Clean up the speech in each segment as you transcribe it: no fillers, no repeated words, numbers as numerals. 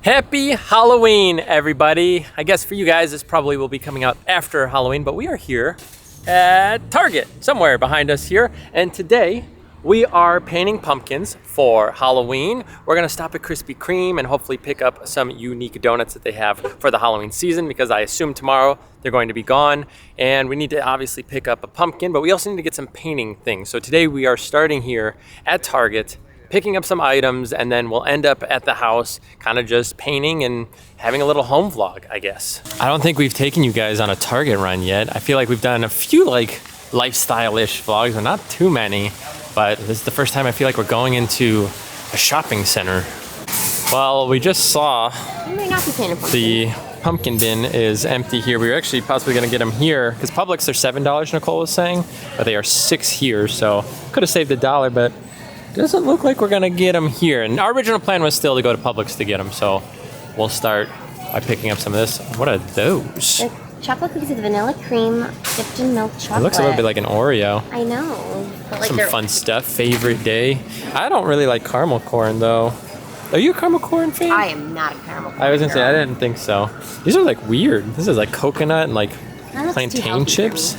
Happy Halloween, everybody. I guess for you guys, this probably will be coming out after Halloween, but we are here at Target, somewhere behind us here. And today, we are painting pumpkins for Halloween. We're gonna stop at Krispy Kreme and hopefully pick up some unique donuts that they have for the Halloween season, because I assume tomorrow they're going to be gone. And we need to obviously pick up a pumpkin, but we also need to get some painting things. So today we are starting here at Target, picking up some items, and then we'll end up at the house kind of just painting and having a little home vlog, I guess. I don't think we've taken you guys on a Target run yet. I feel like we've done a few like lifestyle-ish vlogs, but not too many. But this is the first time I feel like we're going into a shopping center. Well, we just saw the pumpkin bin is empty here. We were actually possibly gonna get them here because Publix are $7, Nicole was saying, but they are $6 here. So could have saved $1, but doesn't look like we're gonna get them here. And our original plan was still to go to Publix to get them. So we'll start by picking up some of this. What are those? They're chocolate cookies with vanilla cream dipped in milk chocolate. It looks a little bit like an Oreo. I know. But like some fun stuff. Favorite day. I don't really like caramel corn though. Are you a caramel corn fan? I am not a caramel corn I was gonna say, I didn't think so. These are like weird. This is like coconut and like plantain chips.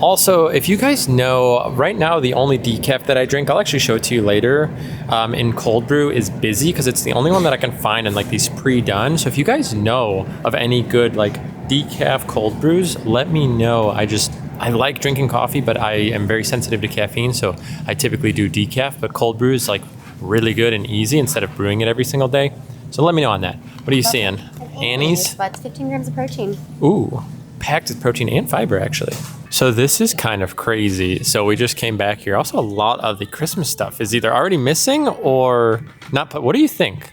Also, if you guys know, right now the only decaf that I drink, I'll actually show it to you later, in cold brew is Busy, because it's the only one that I can find in like these pre-done. So if you guys know of any good like decaf cold brews, let me know. I like drinking coffee, but I am very sensitive to caffeine, so I typically do decaf, but cold brew is like really good and easy instead of brewing it every single day. So let me know on that. What are you seeing? Annie's? But it's 15 grams of protein. Ooh, packed with protein and fiber actually. So this is kind of crazy. So we just came back here. Also, a lot of the Christmas stuff is either already missing or not. What do you think?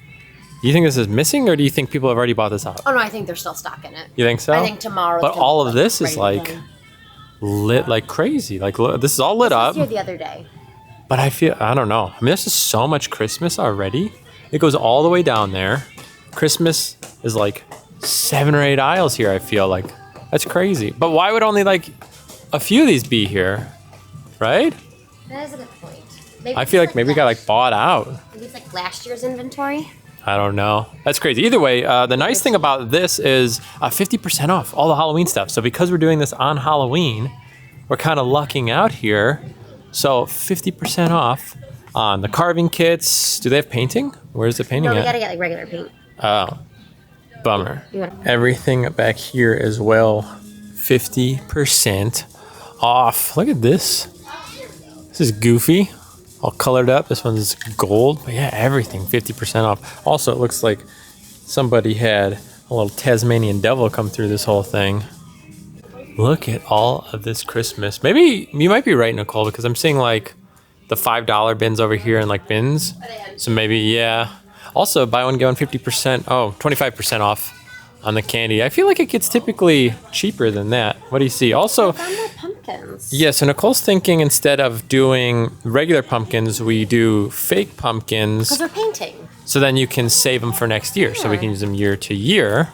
Do you think this is missing, or do you think people have already bought this out? Oh no, I think they're still stocking it. You think so? I think tomorrow. But all of this is like lit like crazy. Like this is all lit up. Here the other day. But I don't know. I mean, this is so much Christmas already. It goes all the way down there. Christmas is like 7 or 8 aisles here. I feel like that's crazy. But why would only like a few of these be here, right? That is a good point. Maybe I feel like maybe it got like bought out. Maybe it's like last year's inventory. I don't know. That's crazy. Either way, the nice thing about this is 50% off all the Halloween stuff. So because we're doing this on Halloween, we're kind of lucking out here. So 50% off on the carving kits. Do they have painting? Where's the painting No, we at? gotta get like regular paint. Oh, bummer. Everything back here as well, 50% off. Look at this. This is goofy, all colored up. This one's gold, but yeah, everything 50% off. Also, it looks like somebody had a little Tasmanian devil come through this whole thing. Look at all of this Christmas. Maybe you might be right, Nicole, because I'm seeing like the $5 bins over here and like bins. So maybe, yeah. Also, buy one, get one 25% off on the candy. I feel like it gets typically cheaper than that. What do you see? Also, pumpkins. Yeah, so Nicole's thinking instead of doing regular pumpkins, we do fake pumpkins. Because we're painting. So then you can save them for next year. So we can use them year to year.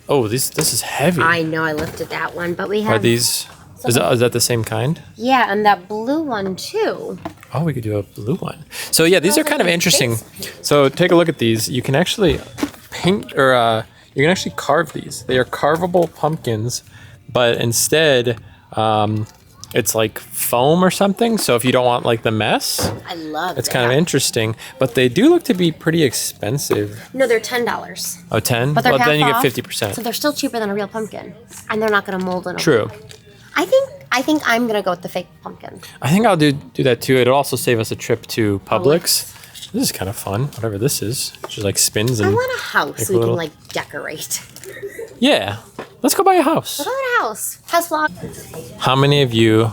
Oh, this is heavy. I know, I lifted that one, but we have... Are these... Is that the same kind? Yeah, and that blue one too. Oh, we could do a blue one. So yeah, these are kind of interesting. So take a look at these. You can actually paint, or you can actually carve these. They are carvable pumpkins, but instead it's like foam or something. So if you don't want like the mess, I love it. It's kind of interesting. But they do look to be pretty expensive. No, they're $10. Oh, 10? But they're well, then you half get off, 50%. So they're still cheaper than a real pumpkin, and they're not going to mold in a True. week. I think I'm gonna go with the fake pumpkin. I think I'll do that too. It'll also save us a trip to Publix. This is kind of fun, whatever this is. It just like spins and... I want a house so we can like decorate. Yeah, let's go buy a house. Let's go to a house. House vlog. How many of you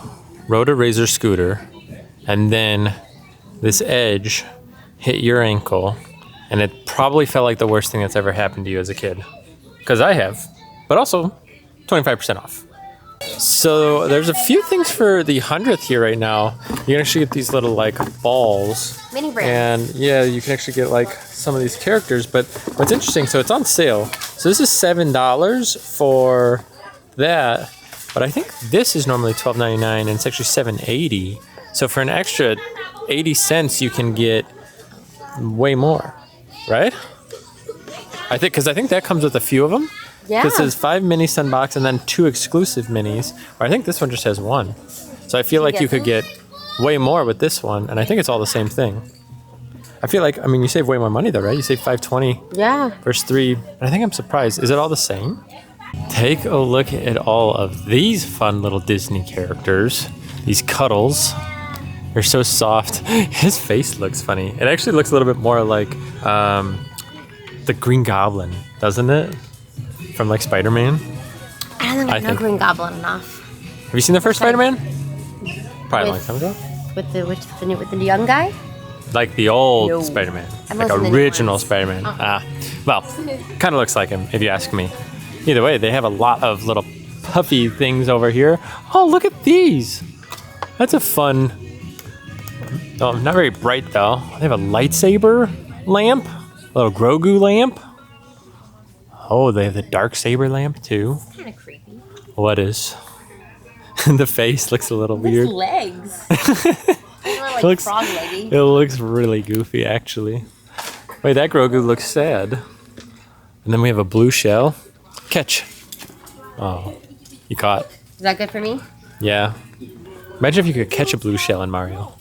rode a Razor scooter and then this edge hit your ankle and it probably felt like the worst thing that's ever happened to you as a kid? Because I have, but also 25% off. So there's a few things for the 100th here right now. You can actually get these little like balls. Mini brands. And yeah, you can actually get like some of these characters. But what's interesting, so it's on sale. So this is $7 for that. But I think this is normally $12.99 and it's actually $7.80. So for an extra 80 cents, you can get way more. right? I think that comes with a few of them. Yeah. This is 5 mini Sunbox and then 2 exclusive minis. Or I think this one just has 1. So I feel like you could get way more with this one, and I think it's all the same thing. I feel like, I mean, you save way more money though, right? You save $5.20. Yeah. Versus 3. And I think I'm surprised. Is it all the same? Take a look at all of these fun little Disney characters. These Cuddles. They're so soft. His face looks funny. It actually looks a little bit more like the Green Goblin, doesn't it? From like Spider-Man. I don't think I know Green Goblin enough. Have you seen the first Spider-Man? Probably a long time ago. With the young guy? Like the old Spider-Man. Like original Spider-Man. Well, kind of looks like him if you ask me. Either way, they have a lot of little puffy things over here. Oh, look at these. That's a fun... Oh, not very bright though. They have a lightsaber lamp. A little Grogu lamp. Oh, they have the dark saber lamp too. It's kind of creepy. What is? The face looks a little weird. His legs. Like It looks, frog-leggy. it looks really goofy, actually. Wait, that Grogu looks sad. And then we have a blue shell. Catch. Oh, you caught. Is that good for me? Yeah. Imagine if you could catch a blue shell in Mario.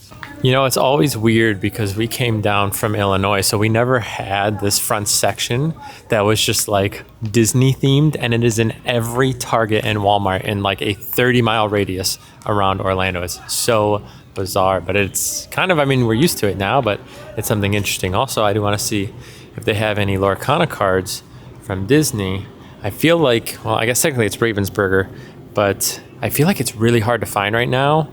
You know, it's always weird because we came down from Illinois, so we never had this front section that was just like Disney themed, and it is in every Target and Walmart in like a 30-mile radius around Orlando. It's so bizarre, but it's kind of, I mean, we're used to it now, but it's something interesting. Also, I do want to see if they have any Lorcana cards from Disney. I feel like, well, I guess technically it's Ravensburger, but I feel like it's really hard to find right now.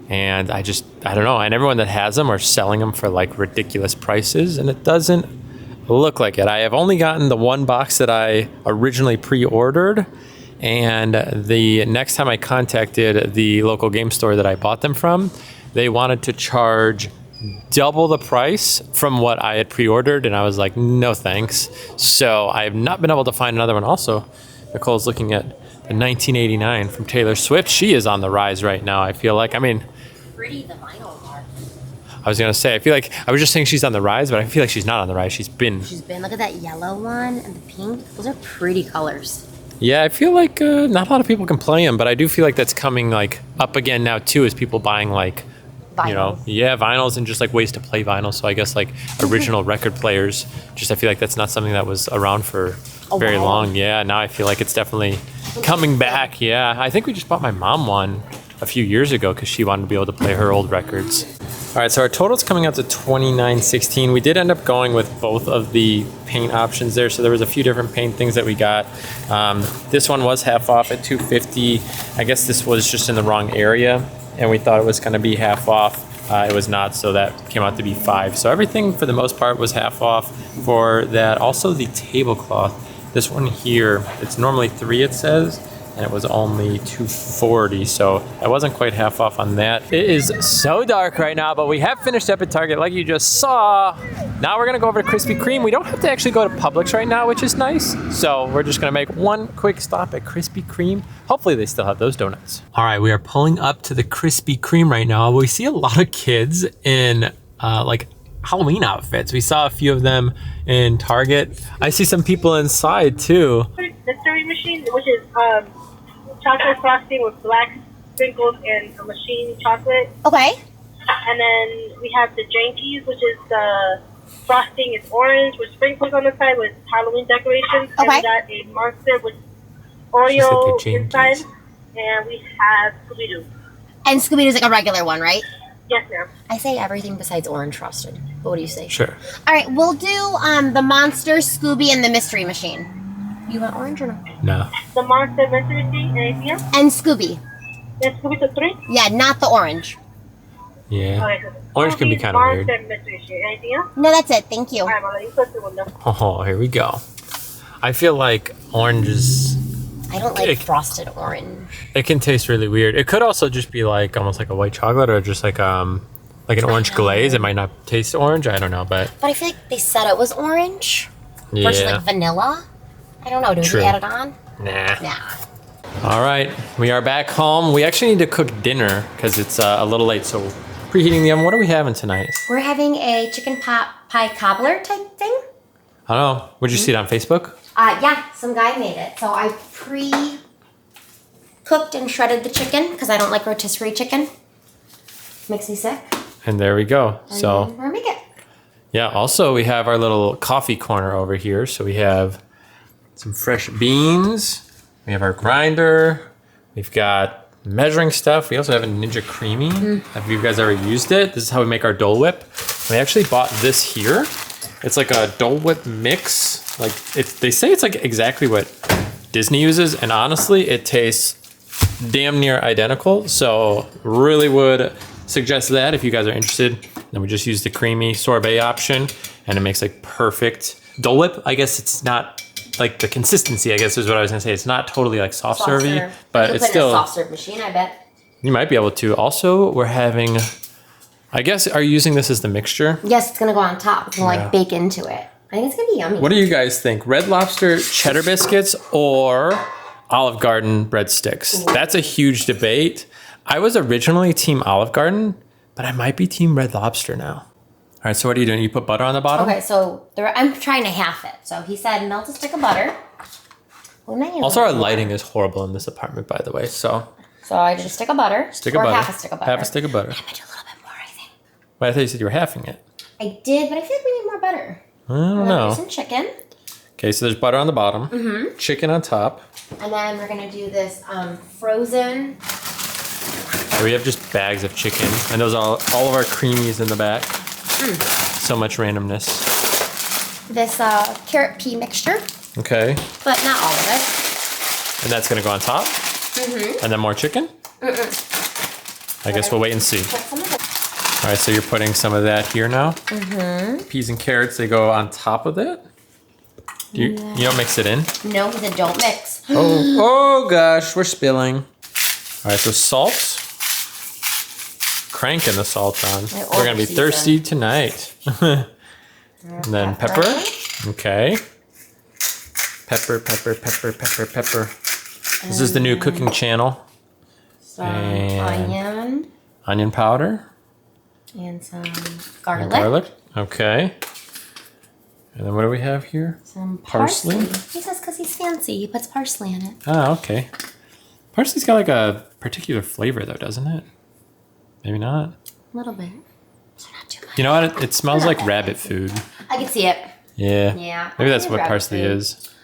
And I don't know. And everyone that has them are selling them for like ridiculous prices, and it doesn't look like it. I have only gotten the one box that I originally pre-ordered, and the next time I contacted the local game store that I bought them from, they wanted to charge double the price from what I had pre-ordered, and I was like, no thanks. So I have not been able to find another one. Also, Nicole's looking at the 1989 from Taylor Swift. She is on the rise right now, I feel like. I mean, Pretty the vinyl part. I was gonna say, I feel like I was just saying she's on the rise, but I feel like she's not on the rise. She's been. Look at that yellow one and the pink. Those are pretty colors. Yeah, I feel like not a lot of people can play them, but I do feel like that's coming like up again now too, as people buying like, Vinyls. you know, vinyls and just like ways to play vinyl. So I guess like original record players. Just I feel like that's not something that was around for very long. Yeah, now I feel like it's definitely coming back. Yeah, I think we just bought my mom one a few years ago because she wanted to be able to play her old records. All right, so our total's coming out to $29.16. We did end up going with both of the paint options there, so there was a few different paint things that we got. This one was half off at $2.50. I guess this was just in the wrong area, and we thought it was going to be half off. It was not, so that came out to be $5. So everything for the most part was half off for that. Also the tablecloth, this one here, it's normally $3 it says, and it was only $2.40, so I wasn't quite half off on that. It is so dark right now, but we have finished up at Target like you just saw. Now we're gonna go over to Krispy Kreme. We don't have to actually go to Publix right now, which is nice. So we're just gonna make one quick stop at Krispy Kreme. Hopefully they still have those donuts. All right, we are pulling up to the Krispy Kreme right now. We see a lot of kids in like Halloween outfits. We saw a few of them in Target. I see some people inside too. Mystery machine, which is chocolate frosting with black sprinkles and a machine chocolate. Okay. And then we have the Jankies, which is the frosting is orange with sprinkles on the side with Halloween decorations. Okay. And we got a monster with Oreo inside. And we have Scooby-Doo. And Scooby-Doo's like a regular one, right? Yes, ma'am. I say everything besides orange frosted. But what do you say? Sure. All right, we'll do the monster, Scooby, and the mystery machine. You want orange or no? No. The monster mystery machine, anything else? And Scooby. And Scooby-Doo 3? Yeah, not the orange. Yeah. Okay, so Orange can be kind of weird. Monster mystery machine, anything else? No, that's it. Thank you. All right, I'll let you close the window. Oh, here we go. I feel like orange is... I don't like frosted orange. It can taste really weird. It could also just be like almost like a white chocolate or just like an orange glaze. It might not taste orange. I don't know, but I feel like they said it was orange versus yeah. like vanilla. I don't know. Do we add it on? Nah. Nah. All right, we are back home. We actually need to cook dinner because it's a little late. So preheating the oven. What are we having tonight? We're having a chicken pot pie cobbler type thing. I don't know. Would you see it on Facebook? Yeah, some guy made it. So I pre-cooked and shredded the chicken because I don't like rotisserie chicken. Makes me sick. And there we go. And So we're gonna make it. yeah, also we have our little coffee corner over here. So we have some fresh beans. We have our grinder. We've got measuring stuff. We also have a Ninja Creamy. Have you guys ever used it? This is how we make our Dole Whip. We actually bought this here. It's like a Dole Whip mix. Like they say it's like exactly what Disney uses, and honestly, it tastes damn near identical. So really would suggest that if you guys are interested. Then we just use the creamy sorbet option, and it makes like perfect Dole Whip. I guess it's not like the consistency, I guess is what I was gonna say. It's not totally like soft servy, but it's still. In a soft serve machine, I bet. You might be able to. Also, we're having, I guess, are you using this as the mixture? Yes, it's gonna go on top. It's gonna like bake into it. I think it's gonna be yummy. What do you guys think? Red Lobster cheddar biscuits or Olive Garden breadsticks? That's a huge debate. I was originally team Olive Garden, but I might be team Red Lobster now. All right, so what are you doing? You put butter on the bottom? Okay, so I'm trying to half it. So he said melt a stick of butter. Also, our lighting is horrible in this apartment, by the way. So I did a stick of butter. Stick of butter. Half a stick of butter. Half a stick of butter. I'm gonna do a little bit more, I think. But I thought you said you were halving it. I did, but I feel like we need more butter. I don't know. Some chicken. Okay, so there's butter on the bottom, chicken on top. And then we're gonna do this frozen. We have just bags of chicken, and those are all of our creamies in the back. So much randomness. This carrot pea mixture, Okay, but not all of it. and that's gonna go on top. And then more chicken. I guess we'll wait and see. Put some of it. All right, so you're putting some of that here now. Peas and carrots, they go on top of that. You don't mix it in? No, he said don't mix. Oh gosh, we're spilling. All right, so salt. Cranking the salt on. We're gonna be thirsty tonight. And then pepper. Okay. Pepper. This is the new cooking channel. Some Onion powder. and some And garlic. garlic. Okay. And then what do we have here? Some Parsley. parsley. He says because he's fancy, he puts parsley in it. Ah, okay. Parsley's got like a particular flavor though, doesn't it? Maybe not. A little bit. So not too much. You know what? It smells like rabbit food. I can see it. Yeah. Yeah. Maybe that's I what think parsley rabbit is.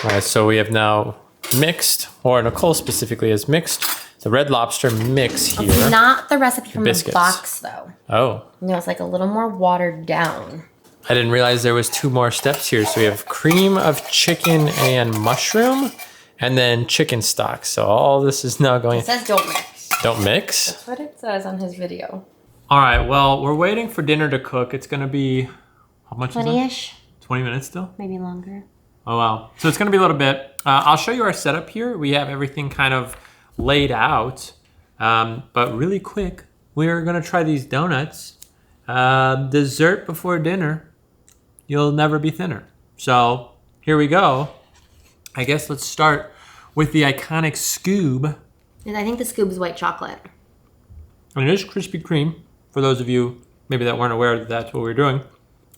All right, so we have now mixed, or Nicole specifically has mixed the Red Lobster mix here. It's not the recipe from the biscuits. box though. Oh, No, it's like a little more watered down. I didn't realize there was 2 more steps here. So we have cream of chicken and mushroom, and then chicken stock. So all this is now going. It says don't mix. Don't mix. That's what it says on his video. All right, well, we're waiting for dinner to cook. It's gonna be, how much is it? 20-ish, 20 minutes still? maybe longer. Oh, wow. So it's gonna be a little bit. I'll show you our setup here. We have everything kind of laid out. But really quick, we're gonna try these donuts. Dessert before dinner. You'll never be thinner. So here we go. I guess let's start with the iconic Scoob. And I think the Scoob is white chocolate. And it is Krispy Kreme, for those of you maybe that weren't aware that that's what we were doing.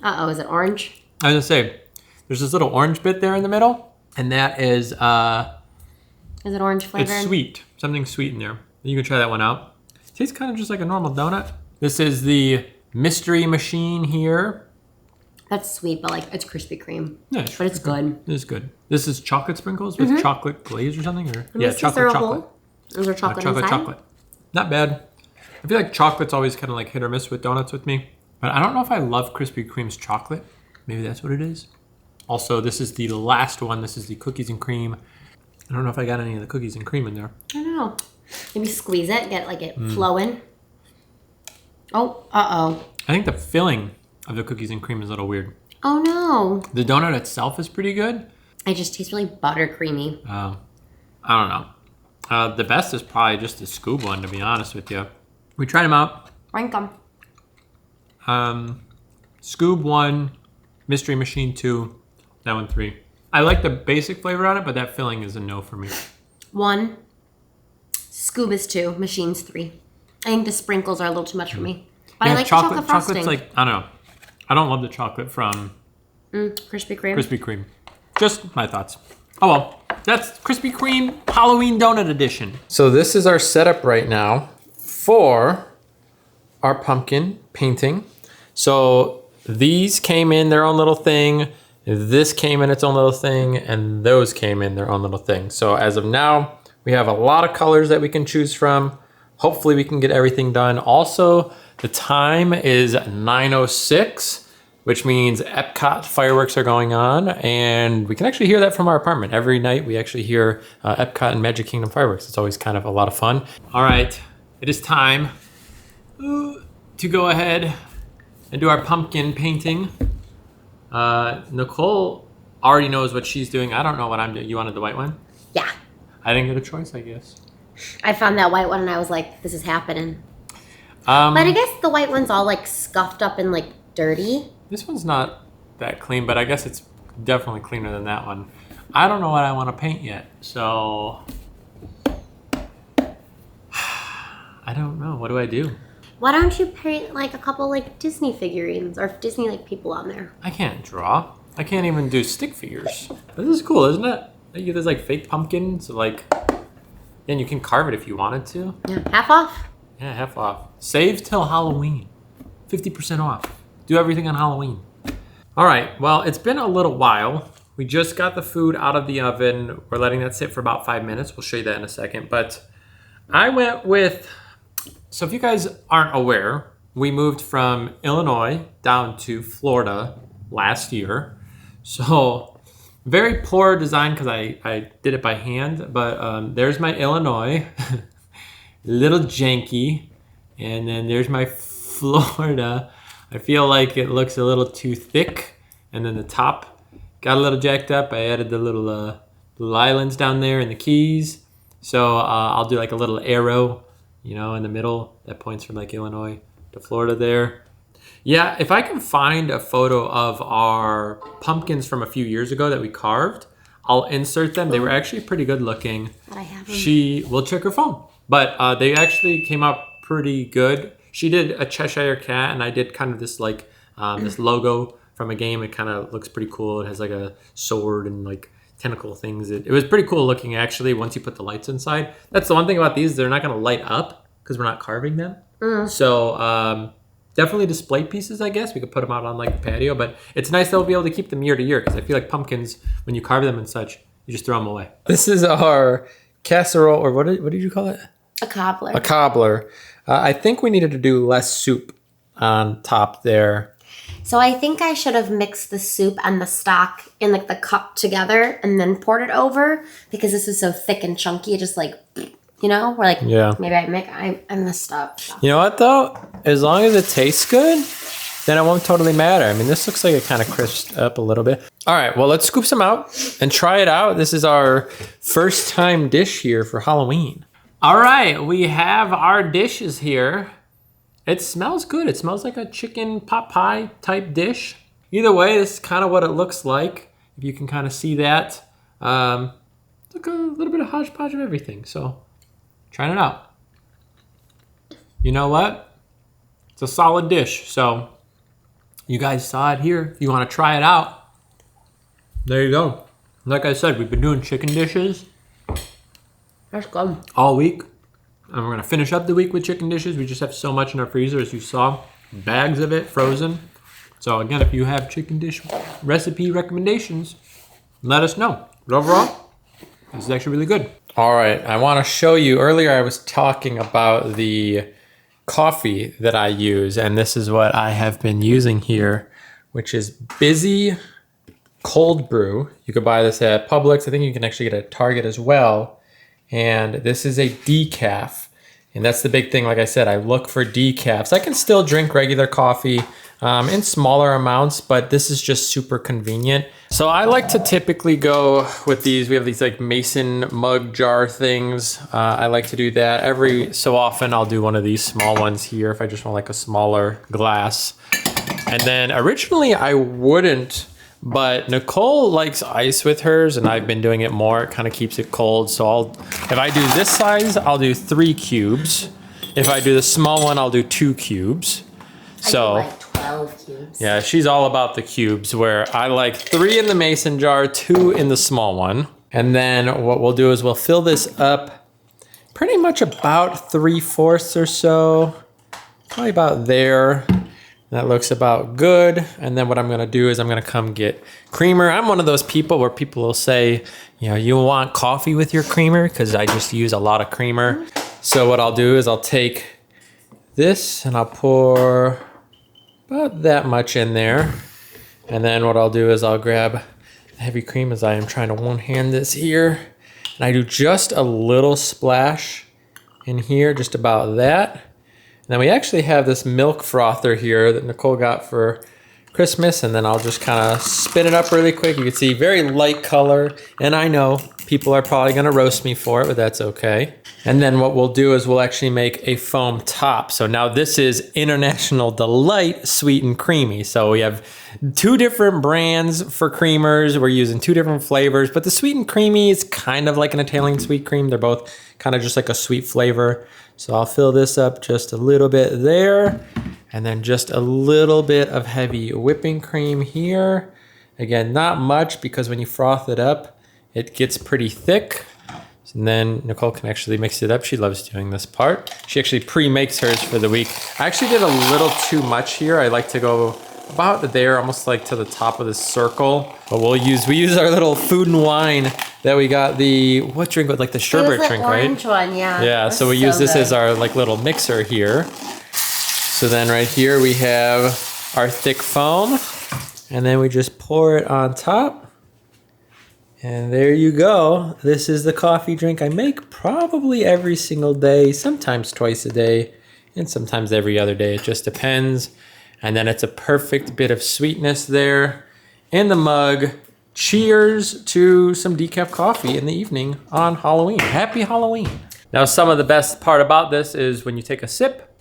Uh-oh, is it orange? I was gonna say, there's this little orange bit there in the middle, and that is, Is it orange flavored? it's sweet. Something sweet in there. You can try that one out. Tastes kind of just like a normal donut. This is the mystery machine here. That's sweet, but like it's Krispy Kreme. Yeah, But it's good. It is good. This is chocolate sprinkles with chocolate glaze or something? Or yeah, Is there chocolate a chocolate. hole? Is there chocolate Chocolate inside? chocolate. Not bad. I feel like chocolate's always kind of like hit or miss with donuts with me. But I don't know if I love Krispy Kreme's chocolate. Maybe that's what it is. Also, this is the last one. This is the cookies and cream. I don't know if I got any of the cookies and cream in there. I don't know. Maybe squeeze it, get like it flowing. Oh, uh-oh. I think the filling of the cookies and cream is a little weird. Oh no. The donut itself is pretty good. It just tastes really buttercreamy. I don't know. The best is probably just the Scoob one, to be honest with you. We tried them out. Rank 'em. Scoob 1, Mystery Machine 2, that one 3. I like the basic flavor on it, but that filling is a no for me. 1. Scoob is 2. Machine's 3. I think the sprinkles are a little too much for me. But I like the chocolate frosting. Chocolate's like, I don't know. I don't love the chocolate from Krispy Kreme. Krispy Kreme. Just my thoughts. Oh well, that's Krispy Kreme Halloween Donut Edition. So this is our setup right now for our pumpkin painting. So these came in their own little thing, this came in its own little thing, and those came in their own little thing. So as of now, we have a lot of colors that we can choose from. Hopefully we can get everything done. Also, the time is 9:06, which means Epcot fireworks are going on, and we can actually hear that from our apartment. Every night we actually hear Epcot and Magic Kingdom fireworks. It's always kind of a lot of fun. All right, it is time to go ahead and do our pumpkin painting. Nicole already knows what she's doing. I don't know what I'm doing. You wanted the white one? Yeah. I didn't get a choice, I guess. I found that white one and I was like, this is happening. But I guess the white one's all like scuffed up and like dirty. This one's not that clean, but I guess it's definitely cleaner than that one. I don't know what I want to paint yet, so I don't know. What do I do? Why don't you paint like a couple like Disney figurines or Disney like people on there? I can't draw. I can't even do stick figures. This is cool, isn't it? There's like fake pumpkins, like, and you can carve it if you wanted to. Yeah, half off. Yeah, half off. Save till Halloween. 50% off. Do everything on Halloween. All right, well, it's been a little while. We just got the food out of the oven. We're letting that sit for about 5 minutes. We'll show you that in a second. But I went with, so if you guys aren't aware, we moved from Illinois down to Florida last year. So very poor design because I did it by hand. But there's my Illinois. Little janky. And then there's my Florida. I feel like it looks a little too thick. And then the top got a little jacked up. I added the little islands down there and the keys. So I'll do like a little arrow, you know, in the middle that points from like Illinois to Florida there. Yeah, if I can find a photo of our pumpkins from a few years ago that we carved, I'll insert them. They were actually pretty good looking. I have them. She will check her phone. But they actually came out pretty good. She did a Cheshire Cat, and I did kind of this like this logo from a game. It kind of looks pretty cool. It has like a sword and like tentacle things. It was pretty cool looking actually once you put the lights inside. That's the one thing about these. They're not going to light up because we're not carving them. So definitely display pieces, I guess. We could put them out on like the patio. But it's nice that we'll be able to keep them year to year because I feel like pumpkins, when you carve them and such, you just throw them away. This is our casserole, or what did you call it? A cobbler. A cobbler. I think we needed to do less soup on top there. So I think I should have mixed the soup and the stock in like the cup together and then poured it over because this is so thick and chunky. It just like, you know, we're like, yeah. Maybe I messed up. You know what though? As long as it tastes good, then it won't totally matter. I mean, this looks like it kind of crisped up a little bit. All right, well, let's scoop some out and try it out. This is our first time dish here for Halloween. All right, we have our dishes here. It smells good. It smells like a chicken pot pie type dish. Either way, this is kind of what it looks like. If you can kind of see that. Look, a little bit of hodgepodge of everything. So, trying it out. You know what? It's a solid dish. So, you guys saw it here. If you want to try it out, there you go. Like I said, we've been doing chicken dishes. That's good. All week. And we're going to finish up the week with chicken dishes. We just have so much in our freezer, as you saw. Bags of it, frozen. So again, if you have chicken dish recipe recommendations, let us know. But overall, this is actually really good. All right, I want to show you. Earlier I was talking about the coffee that I use, and this is what I have been using here, which is Busy Cold Brew. You could buy this at Publix. I think you can actually get it at Target as well. And this is a decaf. And that's the big thing. Like I said, I look for decafs. I can still drink regular coffee in smaller amounts, but this is just super convenient. So I like to typically go with these. We have these like Mason mug jar things. I like to do that. Every so often I'll do one of these small ones here if I just want like a smaller glass. And then originally I wouldn't, but Nicole likes ice with hers, and I've been doing it more. It kind of keeps it cold. So if I do this size, I'll do 3 cubes. If I do the small one, I'll do 2 cubes. I do like 12. 12 cubes. Yeah, she's all about the cubes, where I like 3 in the mason jar, 2 in the small one. And then what we'll do is we'll fill this up pretty much about 3/4 or so. Probably about there. That looks about good. And then what I'm gonna do is I'm gonna come get creamer. I'm one of those people where people will say, you know, you want coffee with your creamer? Because I just use a lot of creamer. So what I'll do is I'll take this and I'll pour about that much in there. And then what I'll do is I'll grab the heavy cream, as I am trying to one-hand this here. And I do just a little splash in here, just about that. And then we actually have this milk frother here that Nicole got for Christmas, and then I'll just kind of spin it up really quick. You can see very light color, and I know people are probably gonna roast me for it, but that's okay. And then what we'll do is we'll actually make a foam top. So now this is International Delight Sweet and Creamy. So we have 2 different brands for creamers. We're using 2 different flavors, but the Sweet and Creamy is kind of like an Italian sweet cream. They're both kind of just like a sweet flavor. So I'll fill this up just a little bit there, and then just a little bit of heavy whipping cream here. Again, not much, because when you froth it up, it gets pretty thick. And then Nicole can actually mix it up. She loves doing this part. She actually pre-makes hers for the week. I actually did a little too much here. I like to go about there, almost like to the top of the circle. But we use our little Food and Wine that we got what drink, like the sherbet drink, right? Orange one, yeah. Yeah, so we use this as our like little mixer here. So then right here we have our thick foam, and then we just pour it on top. And there you go. This is the coffee drink I make probably every single day, sometimes twice a day, and sometimes every other day. It just depends. And then it's a perfect bit of sweetness there in the mug. Cheers to some decaf coffee in the evening on Halloween. Happy Halloween. Now, some of the best part about this is when you take a sip.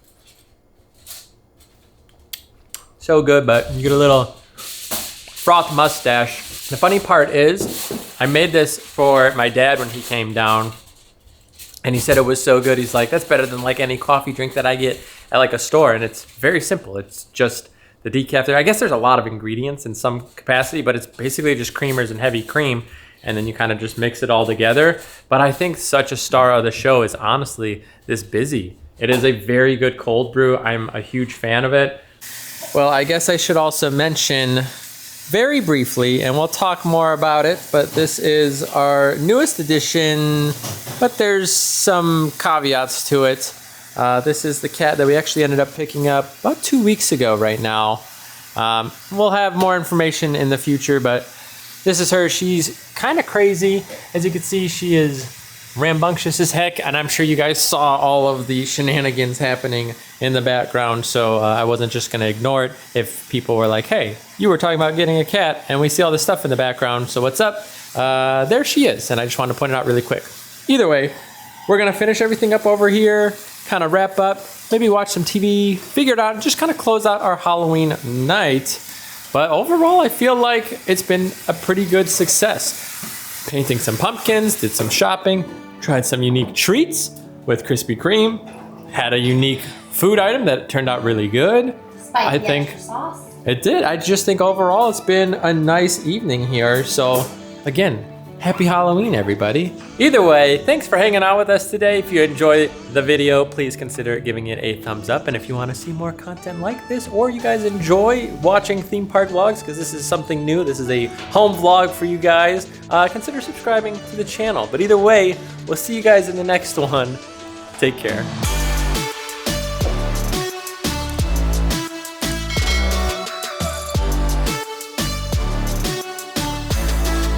So good, but you get a little froth mustache. The funny part is, I made this for my dad when he came down, and he said it was so good. He's like, that's better than like any coffee drink that I get at like a store. And it's very simple. It's just the decaf there. I guess there's a lot of ingredients in some capacity, but it's basically just creamers and heavy cream. And then you kind of just mix it all together. But I think such a star of the show is honestly this Busy. It is a very good cold brew. I'm a huge fan of it. Well, I guess I should also mention very briefly, and we'll talk more about it, but this is our newest edition, but there's some caveats to it. This is the cat that we actually ended up picking up about 2 weeks ago right now. We'll have more information in the future, but this is her. She's kind of crazy. As you can see, she is rambunctious as heck, and I'm sure you guys saw all of the shenanigans happening in the background, so I wasn't just going to ignore it if people were like, hey, you were talking about getting a cat, and we see all this stuff in the background, so what's up? There she is, and I just wanted to point it out really quick. Either way, we're going to finish everything up over here, kind of wrap up, maybe watch some TV, figure it out, and just kind of close out our Halloween night. But overall, I feel like it's been a pretty good success. Painting some pumpkins, did some shopping, tried some unique treats with Krispy Kreme, had a unique food item that turned out really good. Despite I the think extra sauce. it did. I just think overall it's been a nice evening here. So again, happy Halloween, everybody. Either way, thanks for hanging out with us today. If you enjoyed the video, please consider giving it a thumbs up. And if you want to see more content like this, or you guys enjoy watching theme park vlogs, because this is something new, this is a home vlog for you guys, consider subscribing to the channel. But either way, we'll see you guys in the next one. Take care.